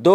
2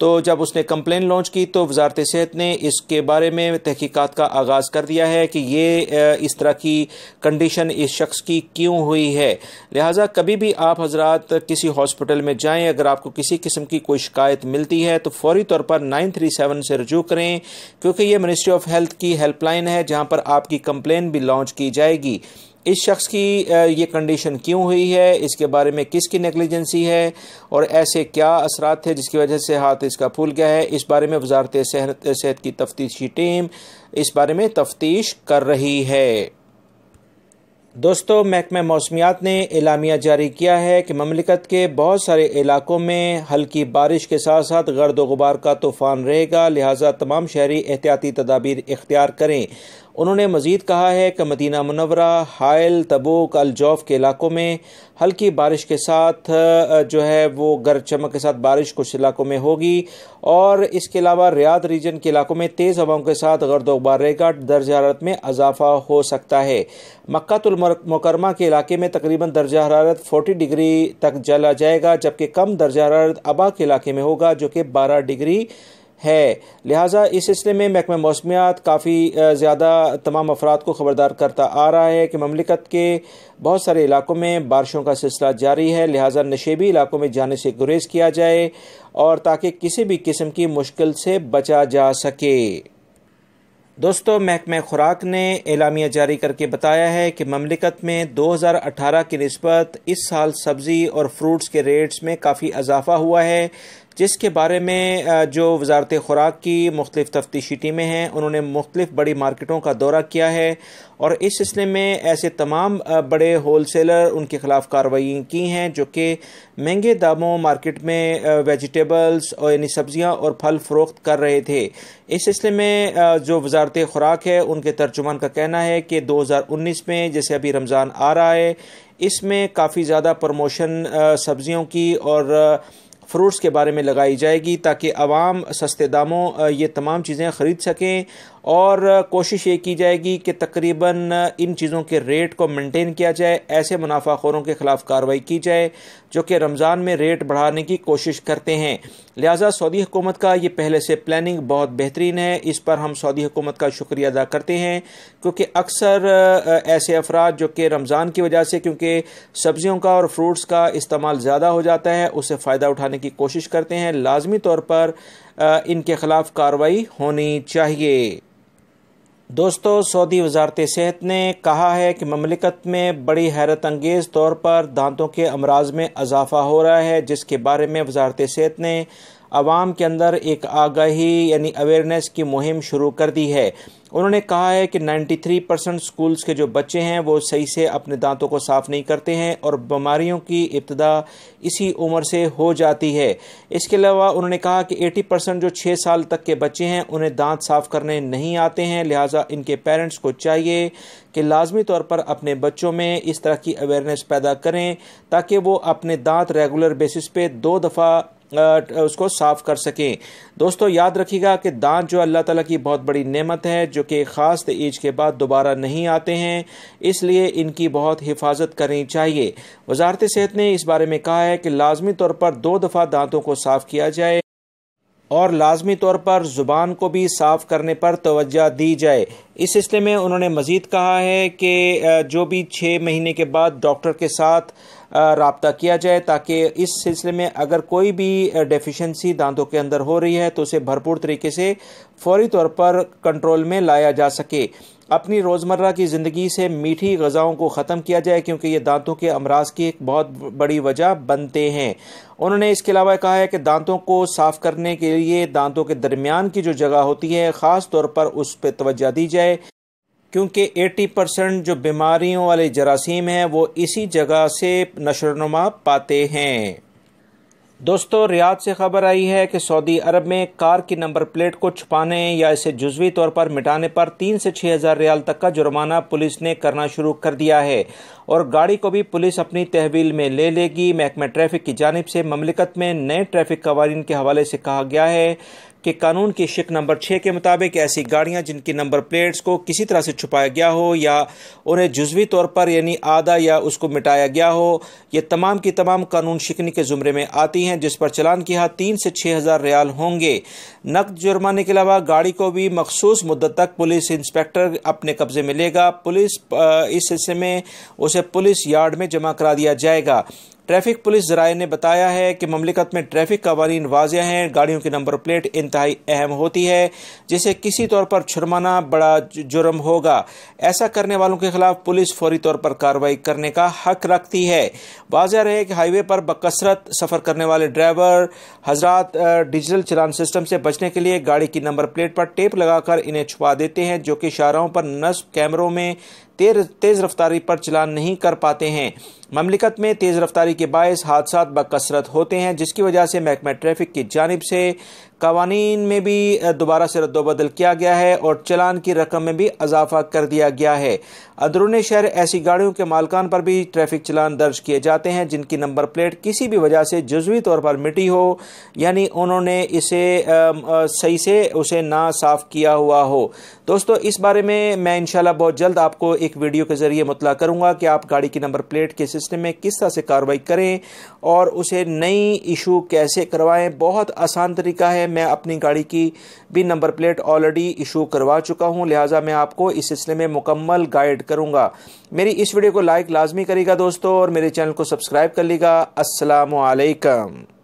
تو جب اس نے کمپلین لانچ کی تو وزارت صحت نے اس کے بارے میں تحقیقات کا آغاز کر دیا ہے کہ یہ اس طرح کی کنڈیشن اس شخص کی کیوں ہوئی ہے۔ لہٰذا کبھی بھی آپ حضرات کسی ہاسپٹل میں جائیں، اگر آپ کو کسی قسم کی کوئی شکایت ملتی ہے تو فوری طور پر 937 سے رجوع کریں، کیونکہ یہ منسٹری آف ہیلتھ کی ہیلپ لائن ہے جہاں پر آپ کی کمپلین بھی لانچ کی جائے گی۔ اس شخص کی یہ کنڈیشن کیوں ہوئی ہے، اس کے بارے میں کس کی نیگلیجنسی ہے اور ایسے کیا اثرات تھے جس کی وجہ سے ہاتھ اس کا پھول گیا ہے، اس بارے میں وزارت صحت کی تفتیشی ٹیم اس بارے میں تفتیش کر رہی ہے۔ دوستو، محکمہ موسمیات نے اعلامیہ جاری کیا ہے کہ مملکت کے بہت سارے علاقوں میں ہلکی بارش کے ساتھ ساتھ گرد و غبار کا طوفان رہے گا، لہٰذا تمام شہری احتیاطی تدابیر اختیار کریں۔ انہوں نے مزید کہا ہے کہ مدینہ منورہ، حائل، تبوک، الجوف کے علاقوں میں ہلکی بارش کے ساتھ وہ گرج چمک کے ساتھ بارش کچھ علاقوں میں ہوگی، اور اس کے علاوہ ریاض ریجن کے علاقوں میں تیز ہواؤں کے ساتھ گرد و غبار رہے گا، درجہ حرارت میں اضافہ ہو سکتا ہے۔ مکہ المکرمہ کے علاقے میں تقریباً درجہ حرارت 40 ڈگری تک چلا جائے گا، جبکہ کم درجہ حرارت ابا کے علاقے میں ہوگا جو کہ 12 ڈگری ہے۔ لہٰذا اس سلسلے میں محکمہ موسمیات کافی زیادہ تمام افراد کو خبردار کرتا آ رہا ہے کہ مملکت کے بہت سارے علاقوں میں بارشوں کا سلسلہ جاری ہے، لہٰذا نشیبی علاقوں میں جانے سے گریز کیا جائے اور تاکہ کسی بھی قسم کی مشکل سے بچا جا سکے۔ دوستو، محکمہ خوراک نے اعلامیہ جاری کر کے بتایا ہے کہ مملکت میں 2018 کی نسبت اس سال سبزی اور فروٹس کے ریٹس میں کافی اضافہ ہوا ہے، جس کے بارے میں جو وزارت خوراک کی مختلف تفتیشی ٹیمیں ہیں انہوں نے مختلف بڑی مارکیٹوں کا دورہ کیا ہے اور اس سلسلے میں ایسے تمام بڑے ہول سیلر ان کے خلاف کارروائی کی ہیں جو کہ مہنگے داموں مارکیٹ میں ویجیٹیبلز اور یعنی سبزیاں اور پھل فروخت کر رہے تھے۔ اس سلسلے میں جو وزارت خوراک ہے ان کے ترجمان کا کہنا ہے کہ 2019 میں جیسے ابھی رمضان آ رہا ہے، اس میں کافی زیادہ پروموشن سبزیوں کی اور فروٹس کے بارے میں لگائی جائے گی تاکہ عوام سستے داموں یہ تمام چیزیں خرید سکیں، اور کوشش یہ کی جائے گی کہ تقریباً ان چیزوں کے ریٹ کو مینٹین کیا جائے، ایسے منافع خوروں کے خلاف کارروائی کی جائے جو کہ رمضان میں ریٹ بڑھانے کی کوشش کرتے ہیں۔ لہٰذا سعودی حکومت کا یہ پہلے سے پلاننگ بہت بہترین ہے، اس پر ہم سعودی حکومت کا شکریہ ادا کرتے ہیں، کیونکہ اکثر ایسے افراد جو کہ رمضان کی وجہ سے کیونکہ سبزیوں کا اور فروٹس کا استعمال زیادہ ہو جاتا ہے اسے فائدہ اٹھانے کی کوشش کرتے ہیں، لازمی طور پر ان کے خلاف کارروائی ہونی چاہیے۔ دوستو، سعودی وزارت صحت نے کہا ہے کہ مملکت میں بڑی حیرت انگیز طور پر دانتوں کے امراض میں اضافہ ہو رہا ہے، جس کے بارے میں وزارت صحت نے عوام کے اندر ایک آگاہی یعنی اویئرنیس کی مہم شروع کر دی ہے۔ انہوں نے کہا ہے کہ 93% سکولز کے جو بچے ہیں وہ صحیح سے اپنے دانتوں کو صاف نہیں کرتے ہیں اور بیماریوں کی ابتدا اسی عمر سے ہو جاتی ہے۔ اس کے علاوہ انہوں نے کہا کہ 80% جو 6 سال تک کے بچے ہیں انہیں دانت صاف کرنے نہیں آتے ہیں، لہٰذا ان کے پیرنٹس کو چاہیے کہ لازمی طور پر اپنے بچوں میں اس طرح کی اویئرنیس پیدا کریں تاکہ وہ اپنے دانت ریگولر بیسس پہ 2 دفعہ اس کو صاف کر سکیں۔ دوستو، یاد رکھیے گا کہ دانت جو اللہ تعالیٰ کی بہت بڑی نعمت ہے جو کہ خاص ایج کے بعد دوبارہ نہیں آتے ہیں، اس لیے ان کی بہت حفاظت کرنی چاہیے۔ وزارت صحت نے اس بارے میں کہا ہے کہ لازمی طور پر 2 دفعہ دانتوں کو صاف کیا جائے اور لازمی طور پر زبان کو بھی صاف کرنے پر توجہ دی جائے۔ اس سلسلے میں انہوں نے مزید کہا ہے کہ جو بھی 6 مہینے کے بعد ڈاکٹر کے ساتھ رابطہ کیا جائے تاکہ اس سلسلے میں اگر کوئی بھی ڈیفیشنسی دانتوں کے اندر ہو رہی ہے تو اسے بھرپور طریقے سے فوری طور پر کنٹرول میں لایا جا سکے۔ اپنی روزمرہ کی زندگی سے میٹھی غذاؤں کو ختم کیا جائے کیونکہ یہ دانتوں کے امراض کی ایک بہت بڑی وجہ بنتے ہیں۔ انہوں نے اس کے علاوہ کہا ہے کہ دانتوں کو صاف کرنے کے لیے دانتوں کے درمیان کی جو جگہ ہوتی ہے خاص طور پر اس پہ توجہ دی جائے کیونکہ 80% جو بیماریوں والے جراثیم ہیں وہ اسی جگہ سے نشو و نما پاتے ہیں۔ دوستو، ریاض سے خبر آئی ہے کہ سعودی عرب میں کار کی نمبر پلیٹ کو چھپانے یا اسے جزوی طور پر مٹانے پر 3 سے 6 ہزار ریال تک کا جرمانہ پولیس نے کرنا شروع کر دیا ہے اور گاڑی کو بھی پولیس اپنی تحویل میں لے لے گی۔ محکمہ ٹریفک کی جانب سے مملکت میں نئے ٹریفک قوانین کے حوالے سے کہا گیا ہے کہ قانون کی شق نمبر 6 کے مطابق ایسی گاڑیاں جن کی نمبر پلیٹس کو کسی طرح سے چھپایا گیا ہو یا انہیں جزوی طور پر یعنی آدھا یا اس کو مٹایا گیا ہو، یہ تمام کی تمام قانون شکنی کے زمرے میں آتی ہیں، جس پر چلان کی حد 3 سے 6,000 ریال ہوں گے۔ نقد جرمانے کے علاوہ گاڑی کو بھی مخصوص مدت تک پولیس انسپیکٹر اپنے قبضے میں لے گا۔ پولیس اس سلسلے میں اسے پولیس یارڈ میں جمع کرا دیا جائے گا۔ ٹریفک پولیس ذرائع نے بتایا ہے کہ مملکت میں ٹریفک قوانین واضح ہیں، گاڑیوں کی نمبر پلیٹ انتہائی اہم ہوتی ہے، جسے کسی طور پر چھڑمانا بڑا جرم ہوگا۔ ایسا کرنے والوں کے خلاف پولیس فوری طور پر کارروائی کرنے کا حق رکھتی ہے۔ واضح رہے کہ ہائی وے پر بکثرت سفر کرنے والے ڈرائیور حضرات ڈیجیٹل چلان سسٹم سے بچنے کے لیے گاڑی کی نمبر پلیٹ پر ٹیپ لگا کر انہیں چھپا دیتے ہیں، جو کہ شاہراہوں پر نصب کیمروں میں تیز رفتاری پر چلان نہیں کر پاتے ہیں۔ مملکت میں تیز رفتاری کے باعث حادثات بکثرت ہوتے ہیں، جس کی وجہ سے محکمہ ٹریفک کی جانب سے قوانین میں بھی دوبارہ سے رد و بدل کیا گیا ہے اور چلان کی رقم میں بھی اضافہ کر دیا گیا ہے۔ اندرون شہر ایسی گاڑیوں کے مالکان پر بھی ٹریفک چلان درج کیے جاتے ہیں جن کی نمبر پلیٹ کسی بھی وجہ سے جزوی طور پر مٹی ہو، یعنی انہوں نے اسے صحیح سے اسے نہ صاف کیا ہوا ہو۔ دوستو، اس بارے میں انشاءاللہ بہت جلد آپ کو ایک ویڈیو کے ذریعے مطلع کروں گا کہ آپ گاڑی کی نمبر پلیٹ کے سسٹم میں کس طرح سے کارروائی کریں اور اسے نئی ایشو کیسے کروائیں۔ بہت آسان طریقہ ہے، میں اپنی گاڑی کی بھی نمبر پلیٹ آلریڈی ایشو کروا چکا ہوں، لہٰذا میں آپ کو اس سلسلے میں مکمل گائیڈ کروں گا۔ میری اس ویڈیو کو لائک لازمی کرے گا دوستو، اور میرے چینل کو سبسکرائب کر لیے گا۔ السلام علیکم۔